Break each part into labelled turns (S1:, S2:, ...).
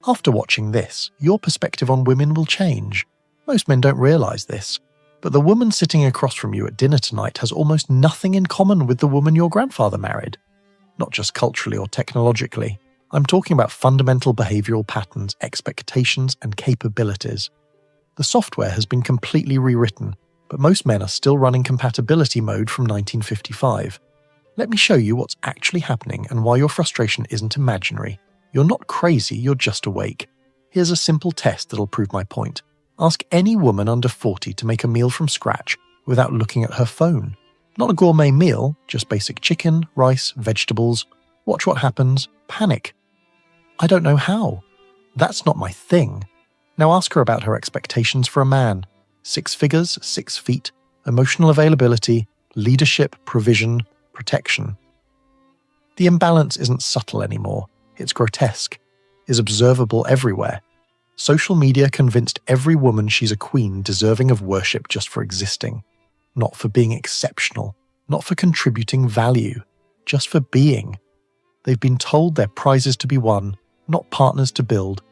S1: After watching this, your perspective on women will change. Most men don't realize this, but the woman sitting across from you at dinner tonight has almost nothing in common with the woman your grandfather married. Not just culturally or technologically. I'm talking about fundamental behavioral patterns, expectations, and capabilities. The software has been completely rewritten, but most men are still running compatibility mode from 1955. Let me show you what's actually happening and why your frustration isn't imaginary. You're not crazy, you're just awake. Here's a simple test that'll prove my point. Ask any woman under 40 to make a meal from scratch without looking at her phone. Not a gourmet meal, just basic chicken, rice, vegetables. Watch what happens. Panic. I don't know how. That's not my thing. Now ask her about her expectations for a man. 6 figures, 6 feet, emotional availability, leadership, provision, protection. The imbalance isn't subtle anymore. It's grotesque. Is observable everywhere. Social media convinced every woman she's a queen deserving of worship just for existing. Not for being exceptional. Not for contributing value. Just for being. They've been told they're prizes to be won, not partners to build.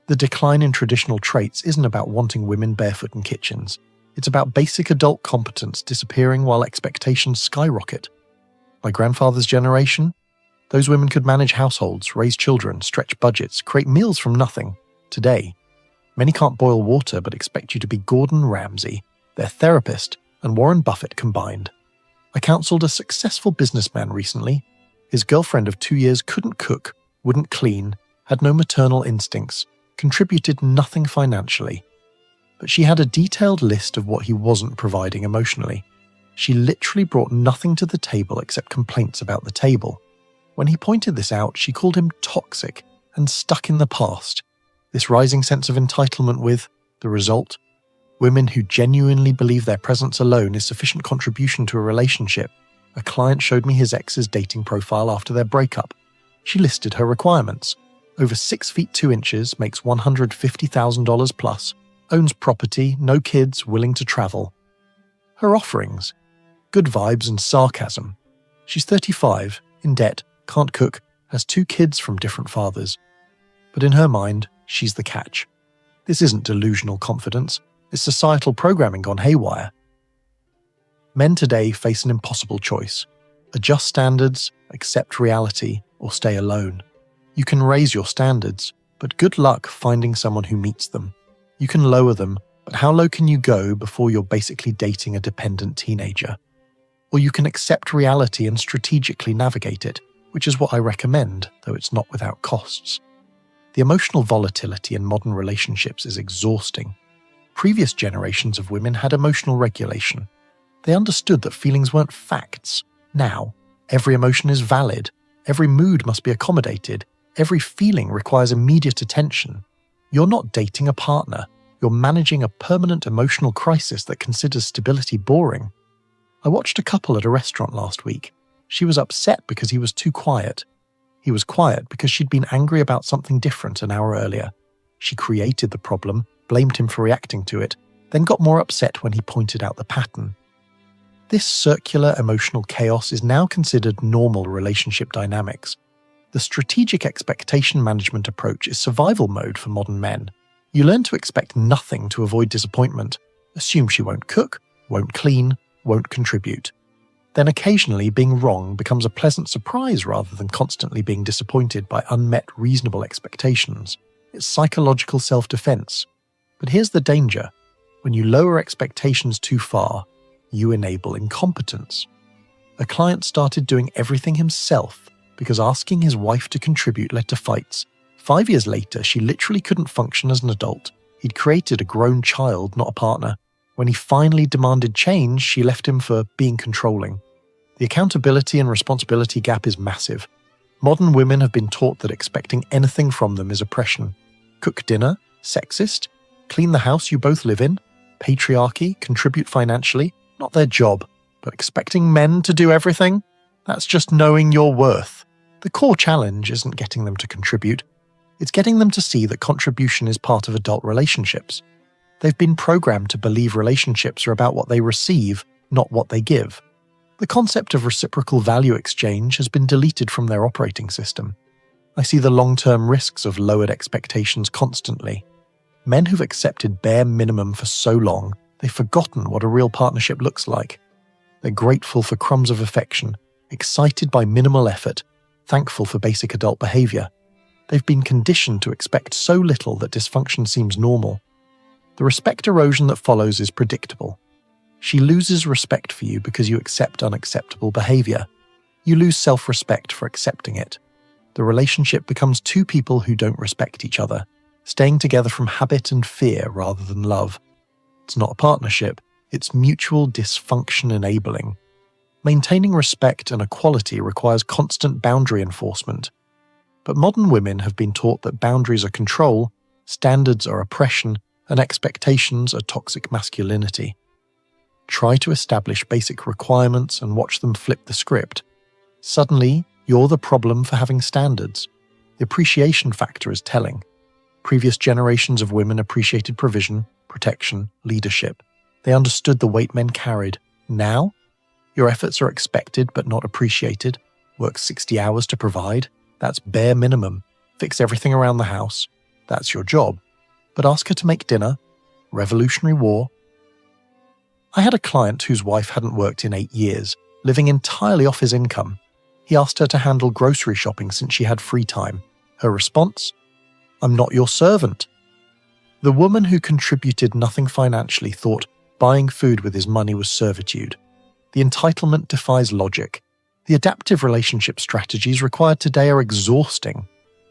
S1: The decline in traditional traits isn't about wanting women barefoot in kitchens. It's about basic adult competence disappearing while expectations skyrocket. My grandfather's generation? Those women could manage households, raise children, stretch budgets, create meals from nothing. Today, many can't boil water but expect you to be Gordon Ramsay, their therapist, and Warren Buffett combined. I counseled a successful businessman recently. His girlfriend of 2 years couldn't cook, wouldn't clean, had no maternal instincts, contributed nothing financially. But she had a detailed list of what he wasn't providing emotionally. She literally brought nothing to the table except complaints about the table. When he pointed this out, she called him toxic and stuck in the past. This rising sense of entitlement with, the result, women who genuinely believe their presence alone is sufficient contribution to a relationship. A client showed me his ex's dating profile after their breakup. She listed her requirements. Over 6 feet 2 inches, makes $150,000 plus, owns property, no kids, willing to travel. Her offerings: good vibes and sarcasm. She's 35, in debt, can't cook, has 2 kids from different fathers. But in her mind, she's the catch. This isn't delusional confidence, it's societal programming gone haywire. Men today face an impossible choice. Adjust standards, accept reality, or stay alone. You can raise your standards, but good luck finding someone who meets them. You can lower them, but how low can you go before you're basically dating a dependent teenager? Or you can accept reality and strategically navigate it, which is what I recommend, though it's not without costs. The emotional volatility in modern relationships is exhausting. Previous generations of women had emotional regulation. They understood that feelings weren't facts. Now, every emotion is valid, every mood must be accommodated, every feeling requires immediate attention. You're not dating a partner, you're managing a permanent emotional crisis that considers stability boring. I watched a couple at a restaurant last week. She was upset because he was too quiet. He was quiet because she'd been angry about something different an hour earlier. She created the problem, blamed him for reacting to it, then got more upset when he pointed out the pattern. This circular emotional chaos is now considered normal relationship dynamics. The strategic expectation management approach is survival mode for modern men. You learn to expect nothing to avoid disappointment. Assume she won't cook, won't clean, won't contribute. Then occasionally being wrong becomes a pleasant surprise rather than constantly being disappointed by unmet reasonable expectations. It's psychological self-defense. But here's the danger. When you lower expectations too far, you enable incompetence. A client started doing everything himself because asking his wife to contribute led to fights. 5 years later, she literally couldn't function as an adult. He'd created a grown child, not a partner. When he finally demanded change, she left him for being controlling. The accountability and responsibility gap is massive. Modern women have been taught that expecting anything from them is oppression. Cook dinner? Sexist? Clean the house you both live in? Patriarchy? Contribute financially? Not their job. But expecting men to do everything? That's just knowing your worth. The core challenge isn't getting them to contribute. It's getting them to see that contribution is part of adult relationships. They've been programmed to believe relationships are about what they receive, not what they give. The concept of reciprocal value exchange has been deleted from their operating system. I see the long-term risks of lowered expectations constantly. Men who've accepted bare minimum for so long, they've forgotten what a real partnership looks like. They're grateful for crumbs of affection, excited by minimal effort, thankful for basic adult behavior. They've been conditioned to expect so little that dysfunction seems normal. The respect erosion that follows is predictable. She loses respect for you because you accept unacceptable behavior. You lose self-respect for accepting it. The relationship becomes two people who don't respect each other, staying together from habit and fear rather than love. It's not a partnership, it's mutual dysfunction enabling. Maintaining respect and equality requires constant boundary enforcement. But modern women have been taught that boundaries are control, standards are oppression, and expectations are toxic masculinity. Try to establish basic requirements and watch them flip the script. Suddenly, you're the problem for having standards. The appreciation factor is telling. Previous generations of women appreciated provision, protection, leadership. They understood the weight men carried. Now, your efforts are expected but not appreciated. Work 60 hours to provide. That's bare minimum. Fix everything around the house. That's your job. But ask her to make dinner. Revolutionary War. I had a client whose wife hadn't worked in 8 years, living entirely off his income. He asked her to handle grocery shopping since she had free time. Her response? "I'm not your servant." The woman who contributed nothing financially thought buying food with his money was servitude. The entitlement defies logic. The adaptive relationship strategies required today are exhausting.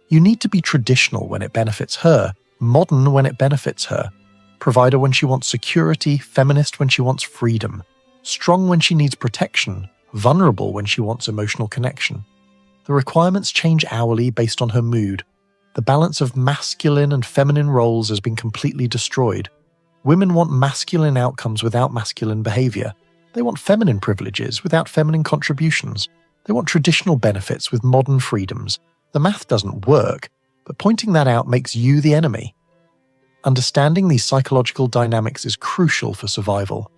S1: You need to be traditional when it benefits her, modern when it benefits her, provider when she wants security, feminist when she wants freedom, strong when she needs protection, vulnerable when she wants emotional connection. The requirements change hourly based on her mood. The balance of masculine and feminine roles has been completely destroyed. Women want masculine outcomes without masculine behavior. They want feminine privileges without feminine contributions. They want traditional benefits with modern freedoms. The math doesn't work, but pointing that out makes you the enemy. Understanding these psychological dynamics is crucial for survival.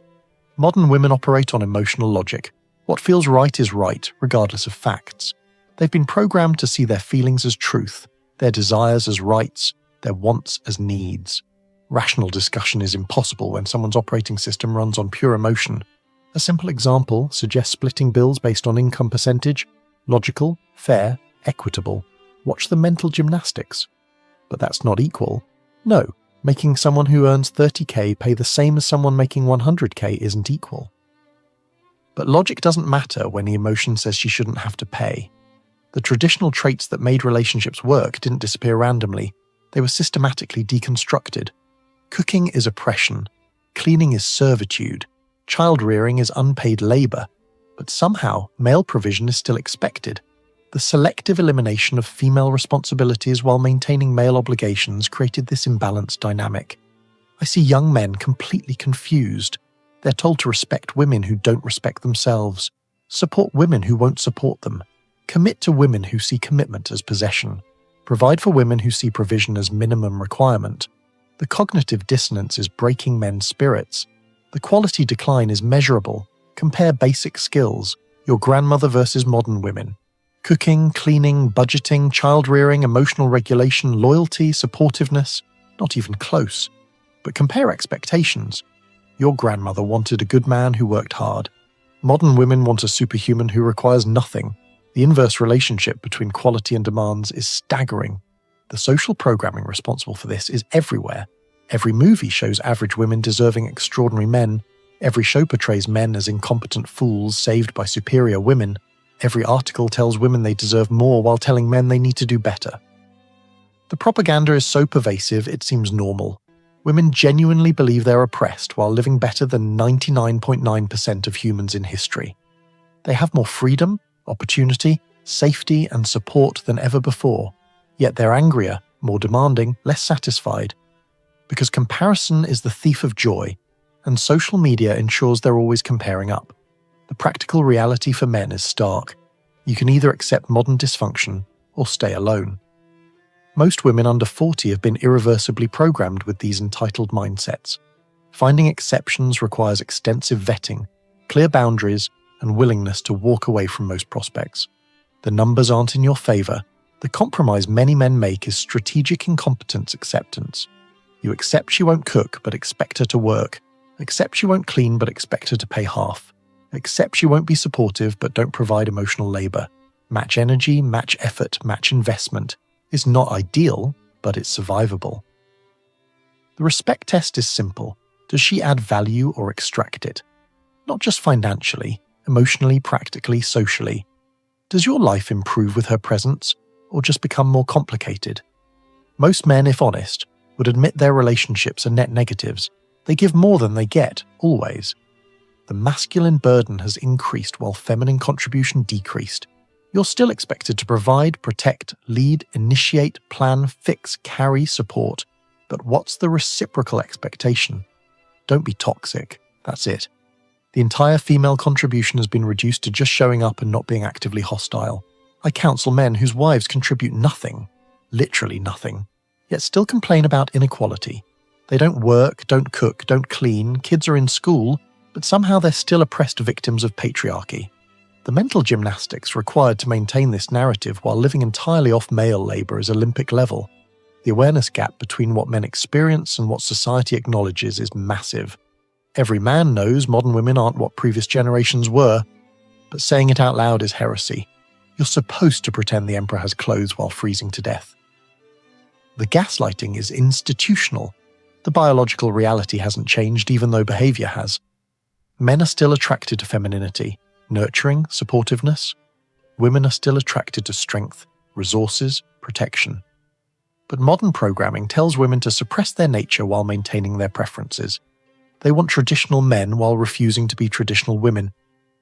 S1: Modern women operate on emotional logic. What feels right is right, regardless of facts. They've been programmed to see their feelings as truth, their desires as rights, their wants as needs. Rational discussion is impossible when someone's operating system runs on pure emotion. A simple example suggests splitting bills based on income percentage. Logical, fair, equitable. Watch the mental gymnastics. But that's not equal. No, making someone who earns 30k pay the same as someone making 100k isn't equal. But logic doesn't matter when the emotion says she shouldn't have to pay. The traditional traits that made relationships work didn't disappear randomly. They were systematically deconstructed. Cooking is oppression. Cleaning is servitude. Child-rearing is unpaid labor. But somehow, male provision is still expected. The selective elimination of female responsibilities while maintaining male obligations created this imbalanced dynamic. I see young men completely confused. They're told to respect women who don't respect themselves, support women who won't support them, commit to women who see commitment as possession, provide for women who see provision as minimum requirement. The cognitive dissonance is breaking men's spirits. The quality decline is measurable. Compare basic skills, your grandmother versus modern women. Cooking, cleaning, budgeting, child-rearing, emotional regulation, loyalty, supportiveness, not even close. But compare expectations. Your grandmother wanted a good man who worked hard. Modern women want a superhuman who requires nothing. The inverse relationship between quality and demands is staggering. The social programming responsible for this is everywhere. Every movie shows average women deserving extraordinary men. Every show portrays men as incompetent fools saved by superior women. Every article tells women they deserve more while telling men they need to do better. The propaganda is so pervasive it seems normal. Women genuinely believe they're oppressed while living better than 99.9% of humans in history. They have more freedom, opportunity, safety, and support than ever before. Yet they're angrier, more demanding, less satisfied. Because comparison is the thief of joy, and social media ensures they're always comparing up. The practical reality for men is stark. You can either accept modern dysfunction or stay alone. Most women under 40 have been irreversibly programmed with these entitled mindsets. Finding exceptions requires extensive vetting, clear boundaries, and willingness to walk away from most prospects. The numbers aren't in your favor, The compromise many men make is strategic incompetence acceptance. You accept she won't cook but expect her to work. Accept she won't clean but expect her to pay half. Accept she won't be supportive but don't provide emotional labor. Match energy, match effort, match investment. It's not ideal, but it's survivable. The respect test is simple. Does she add value or extract it? Not just financially, emotionally, practically, socially. Does your life improve with her presence, or just become more complicated? Most men, if honest, would admit their relationships are net negatives. They give more than they get, always. The masculine burden has increased while feminine contribution decreased. You're still expected to provide, protect, lead, initiate, plan, fix, carry, support. But what's the reciprocal expectation? Don't be toxic. That's it. The entire female contribution has been reduced to just showing up and not being actively hostile. I counsel men whose wives contribute nothing, literally nothing, yet still complain about inequality. They don't work, don't cook, don't clean, kids are in school, but somehow they're still oppressed victims of patriarchy. The mental gymnastics required to maintain this narrative while living entirely off male labor is Olympic level. The awareness gap between what men experience and what society acknowledges is massive. Every man knows modern women aren't what previous generations were, but saying it out loud is heresy. You're supposed to pretend the emperor has clothes while freezing to death. The gaslighting is institutional. The biological reality hasn't changed even though behavior has. Men are still attracted to femininity, nurturing, supportiveness. Women are still attracted to strength, resources, protection. But modern programming tells women to suppress their nature while maintaining their preferences. They want traditional men while refusing to be traditional women.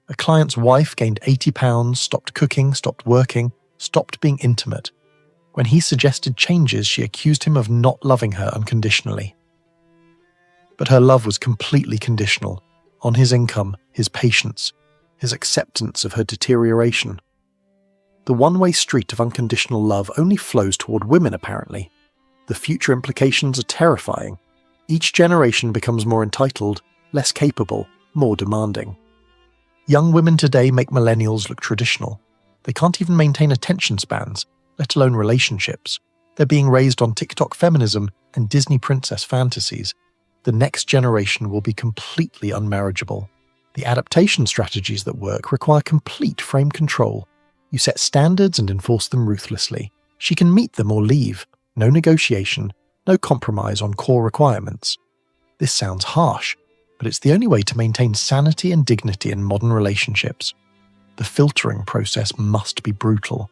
S1: A client's wife gained 80 pounds, stopped cooking, stopped working, stopped being intimate. When he suggested changes, she accused him of not loving her unconditionally. But her love was completely conditional, on his income, his patience, his acceptance of her deterioration. The one-way street of unconditional love only flows toward women, apparently. The future implications are terrifying. Each generation becomes more entitled, less capable, more demanding. Young women today make millennials look traditional. They can't even maintain attention spans, let alone relationships. They're being raised on TikTok feminism and Disney princess fantasies. The next generation will be completely unmarriageable. The adaptation strategies that work require complete frame control. You set standards and enforce them ruthlessly. She can meet them or leave. No negotiation, no compromise on core requirements. This sounds harsh, but it's the only way to maintain sanity and dignity in modern relationships. The filtering process must be brutal.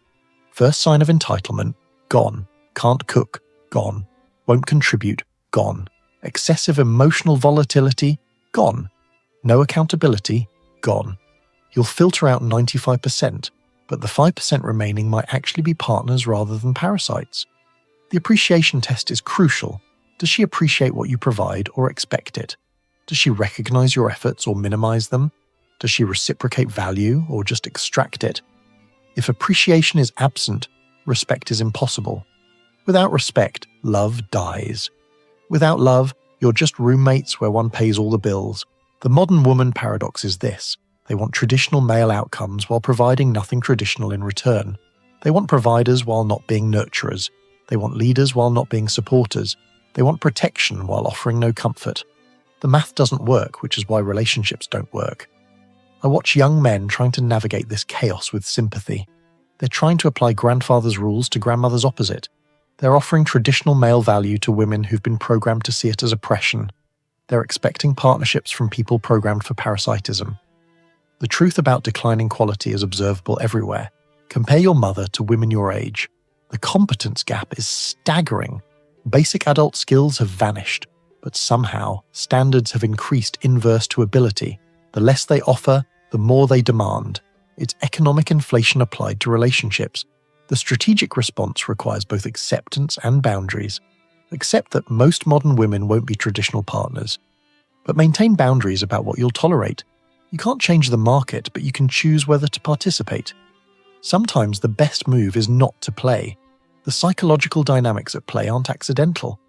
S1: First sign of entitlement, gone. Can't cook, gone. Won't contribute, gone. Excessive emotional volatility, gone. No accountability, gone. You'll filter out 95%, but the 5% remaining might actually be partners rather than parasites. The appreciation test is crucial. Does she appreciate what you provide or expect it? Does she recognize your efforts or minimize them? Does she reciprocate value or just extract it? If appreciation is absent, respect is impossible. Without respect, love dies. Without love, you're just roommates where one pays all the bills. The modern woman paradox is this. They want traditional male outcomes while providing nothing traditional in return. They want providers while not being nurturers. They want leaders while not being supporters. They want protection while offering no comfort. The math doesn't work, which is why relationships don't work. I watch young men trying to navigate this chaos with sympathy. They're trying to apply grandfather's rules to grandmother's opposite. They're offering traditional male value to women who've been programmed to see it as oppression. They're expecting partnerships from people programmed for parasitism. The truth about declining quality is observable everywhere. Compare your mother to women your age. The competence gap is staggering. Basic adult skills have vanished, but somehow standards have increased inverse to ability. The less they offer, the more they demand. It's economic inflation applied to relationships. The strategic response requires both acceptance and boundaries. Accept that most modern women won't be traditional partners, but maintain boundaries about what you'll tolerate. You can't change the market, but you can choose whether to participate. Sometimes the best move is not to play. The psychological dynamics at play aren't accidental.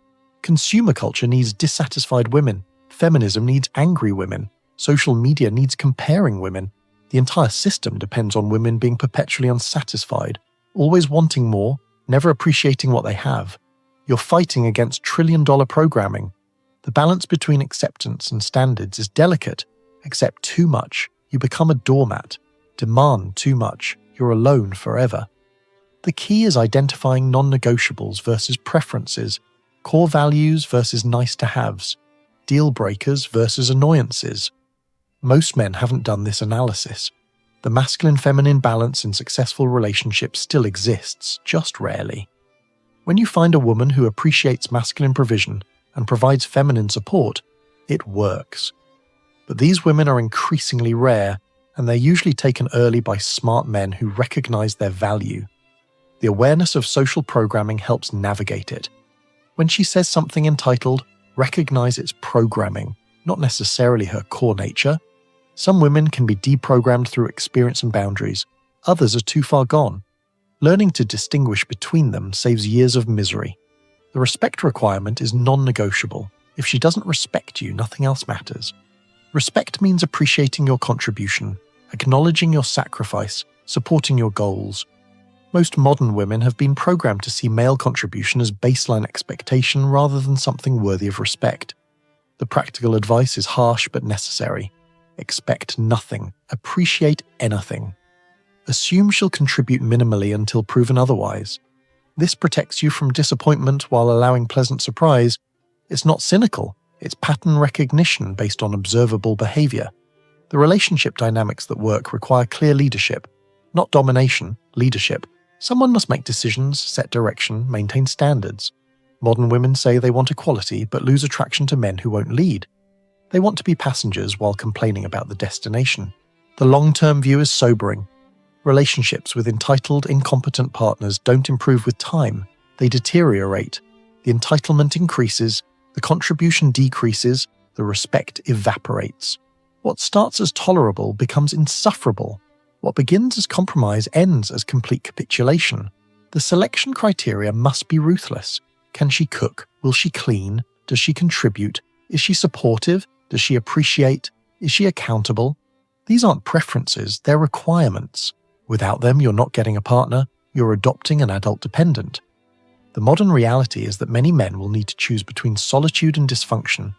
S1: Consumer culture needs dissatisfied women. Feminism needs angry women. Social media needs comparing women. The entire system depends on women being perpetually unsatisfied, always wanting more, never appreciating what they have. You're fighting against trillion-dollar programming. The balance between acceptance and standards is delicate. Accept too much, you become a doormat. Demand too much, you're alone forever. The key is identifying non-negotiables versus preferences, core values versus nice-to-haves, deal breakers versus annoyances. Most men haven't done this analysis. The masculine-feminine balance in successful relationships still exists, just rarely. When you find a woman who appreciates masculine provision and provides feminine support, it works. But these women are increasingly rare, and they're usually taken early by smart men who recognize their value. The awareness of social programming helps navigate it. When she says something entitled, recognize its programming, not necessarily her core nature. Some women can be deprogrammed through experience and boundaries. Others are too far gone. Learning to distinguish between them saves years of misery. The respect requirement is non-negotiable. If she doesn't respect you, nothing else matters. Respect means appreciating your contribution, acknowledging your sacrifice, supporting your goals. Most modern women have been programmed to see male contribution as baseline expectation rather than something worthy of respect. The practical advice is harsh but necessary. Expect nothing. Appreciate anything. Assume she'll contribute minimally until proven otherwise. This protects you from disappointment while allowing pleasant surprise. It's not cynical, it's pattern recognition based on observable behavior. The relationship dynamics that work require clear leadership. Not domination, leadership. Someone must make decisions, set direction, maintain standards. Modern women say they want equality but lose attraction to men who won't lead. They want to be passengers while complaining about the destination. The long-term view is sobering. Relationships with entitled, incompetent partners don't improve with time. They deteriorate. The entitlement increases, the contribution decreases, the respect evaporates. What starts as tolerable becomes insufferable. What begins as compromise ends as complete capitulation. The selection criteria must be ruthless. Can she cook? Will she clean? Does she contribute? Is she supportive? Does she appreciate? Is she accountable? These aren't preferences, they're requirements. Without them, you're not getting a partner, you're adopting an adult dependent. The modern reality is that many men will need to choose between solitude and dysfunction.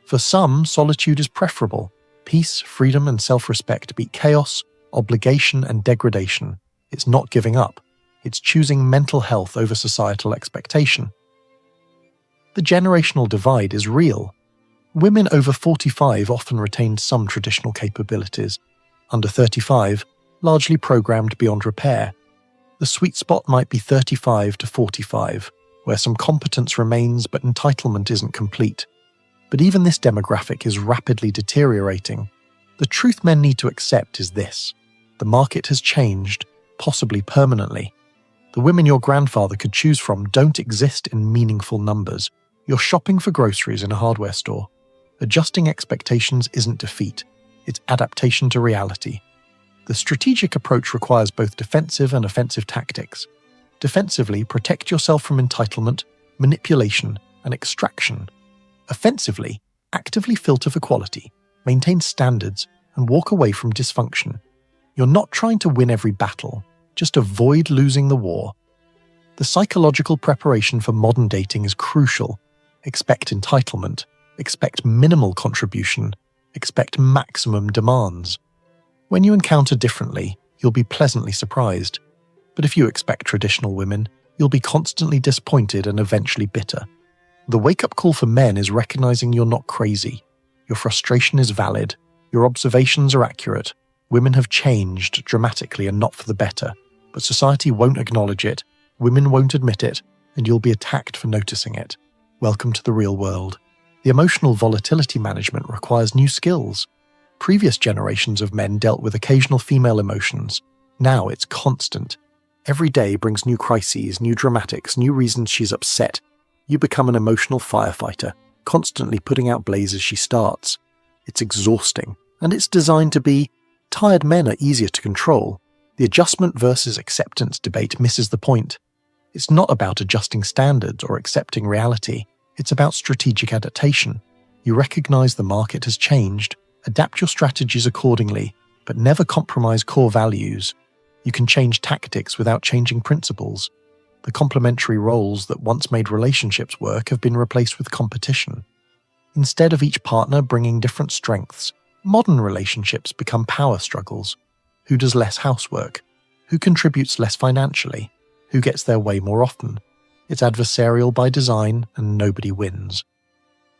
S1: For some, solitude is preferable. Peace, freedom, and self-respect beat chaos, obligation, and degradation. It's not giving up. It's choosing mental health over societal expectation. The generational divide is real. Women over 45 often retain some traditional capabilities. Under 35, largely programmed beyond repair. The sweet spot might be 35 to 45, where some competence remains but entitlement isn't complete. But even this demographic is rapidly deteriorating. The truth men need to accept is this: the market has changed, possibly permanently. The women your grandfather could choose from don't exist in meaningful numbers. You're shopping for groceries in a hardware store. Adjusting expectations isn't defeat, it's adaptation to reality. The strategic approach requires both defensive and offensive tactics. Defensively, protect yourself from entitlement, manipulation, and extraction. Offensively, actively filter for quality, maintain standards, and walk away from dysfunction. You're not trying to win every battle, just avoid losing the war. The psychological preparation for modern dating is crucial. Expect entitlement, expect minimal contribution, expect maximum demands. When you encounter differently, you'll be pleasantly surprised. But if you expect traditional women, you'll be constantly disappointed and eventually bitter. The wake-up call for men is recognizing you're not crazy. Your frustration is valid. Your observations are accurate. Women have changed dramatically and not for the better. But society won't acknowledge it, women won't admit it, and you'll be attacked for noticing it. Welcome to the real world. The emotional volatility management requires new skills. Previous generations of men dealt with occasional female emotions. Now it's constant. Every day brings new crises, new dramatics, new reasons she's upset. You become an emotional firefighter, constantly putting out blazes she starts. It's exhausting, and it's designed to be. Tired men are easier to control. The adjustment versus acceptance debate misses the point. It's not about adjusting standards or accepting reality. It's about strategic adaptation. You recognize the market has changed, adapt your strategies accordingly, but never compromise core values. You can change tactics without changing principles. The complementary roles that once made relationships work have been replaced with competition. Instead of each partner bringing different strengths, modern relationships become power struggles. Who does less housework? Who contributes less financially? Who gets their way more often? It's adversarial by design, and nobody wins.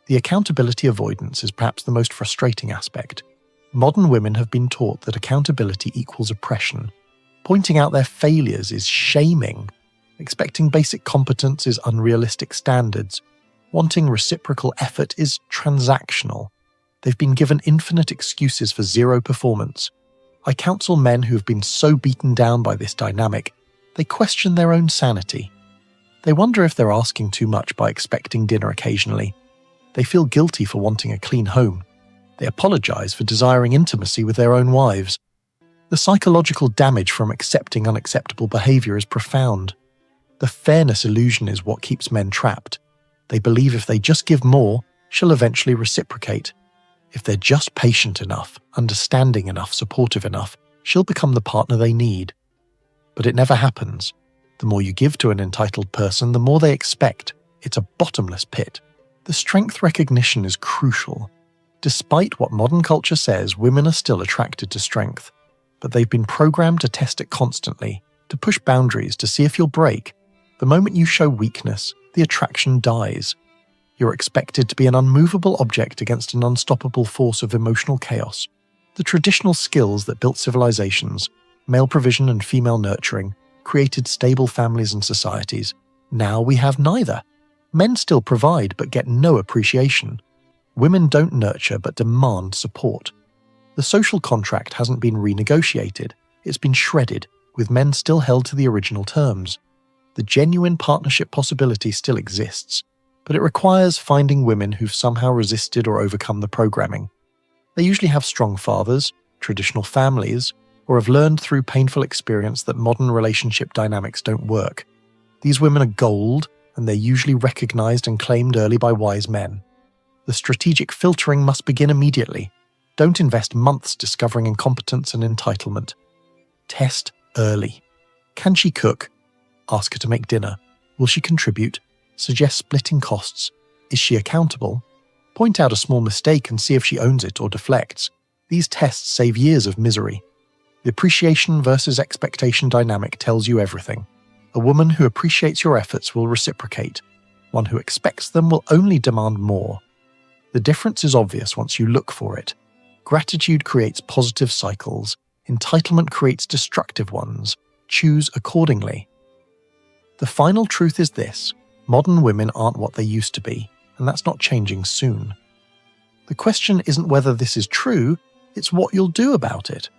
S1: The accountability avoidance is perhaps the most frustrating aspect. Modern women have been taught that accountability equals oppression. Pointing out their failures is shaming. Expecting basic competence is unrealistic standards. Wanting reciprocal effort is transactional. They've been given infinite excuses for zero performance. I counsel men who have been so beaten down by this dynamic, they question their own sanity. They wonder if they're asking too much by expecting dinner occasionally. They feel guilty for wanting a clean home. They apologize for desiring intimacy with their own wives. The psychological damage from accepting unacceptable behavior is profound. The fairness illusion is what keeps men trapped. They believe if they just give more, she'll eventually reciprocate. If they're just patient enough, understanding enough, supportive enough, she'll become the partner they need. But it never happens. The more you give to an entitled person, the more they expect. It's a bottomless pit. The strength recognition is crucial. Despite what modern culture says, women are still attracted to strength. But they've been programmed to test it constantly, to push boundaries, to see if you'll break. The moment you show weakness, the attraction dies. You're expected to be an unmovable object against an unstoppable force of emotional chaos. The traditional skills that built civilizations, male provision and female nurturing, created stable families and societies. Now we have neither. Men still provide but get no appreciation. Women don't nurture but demand support. The social contract hasn't been renegotiated, it's been shredded, with men still held to the original terms. The genuine partnership possibility still exists, but it requires finding women who've somehow resisted or overcome the programming. They usually have strong fathers, traditional families, or have learned through painful experience that modern relationship dynamics don't work. These women are gold, and they're usually recognized and claimed early by wise men. The strategic filtering must begin immediately. Don't invest months discovering incompetence and entitlement. Test early. Can she cook? Ask her to make dinner. Will she contribute? Suggest splitting costs. Is she accountable? Point out a small mistake and see if she owns it or deflects. These tests save years of misery. The appreciation versus expectation dynamic tells you everything. A woman who appreciates your efforts will reciprocate. One who expects them will only demand more. The difference is obvious once you look for it. Gratitude creates positive cycles. Entitlement creates destructive ones. Choose accordingly. The final truth is this: modern women aren't what they used to be, and that's not changing soon. The question isn't whether this is true, it's what you'll do about it.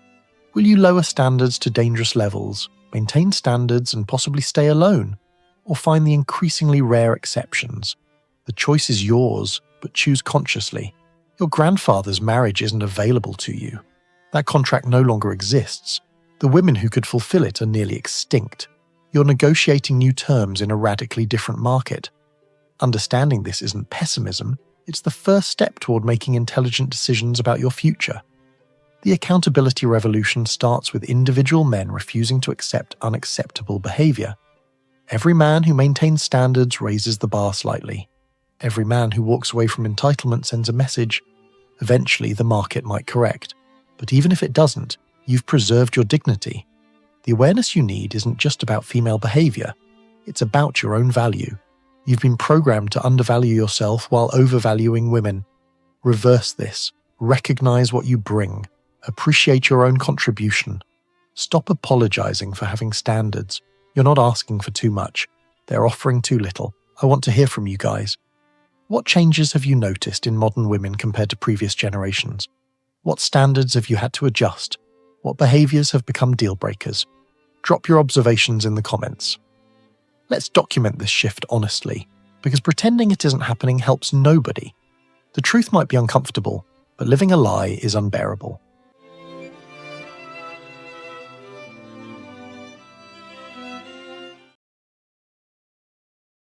S1: Will you lower standards to dangerous levels, maintain standards and possibly stay alone, or find the increasingly rare exceptions? The choice is yours, but choose consciously. Your grandfather's marriage isn't available to you. That contract no longer exists. The women who could fulfill it are nearly extinct. You're negotiating new terms in a radically different market. Understanding this isn't pessimism, it's the first step toward making intelligent decisions about your future. The accountability revolution starts with individual men refusing to accept unacceptable behavior. Every man who maintains standards raises the bar slightly. Every man who walks away from entitlement sends a message. Eventually, the market might correct. But even if it doesn't, you've preserved your dignity. The awareness you need isn't just about female behavior. It's about your own value. You've been programmed to undervalue yourself while overvaluing women. Reverse this. Recognize what you bring. Appreciate your own contribution. Stop apologizing for having standards. You're not asking for too much. They're offering too little. I want to hear from you guys. What changes have you noticed in modern women compared to previous generations? What standards have you had to adjust? What behaviors have become deal breakers? Drop your observations in the comments. Let's document this shift honestly, because pretending it isn't happening helps nobody. The truth might be uncomfortable, but living a lie is unbearable.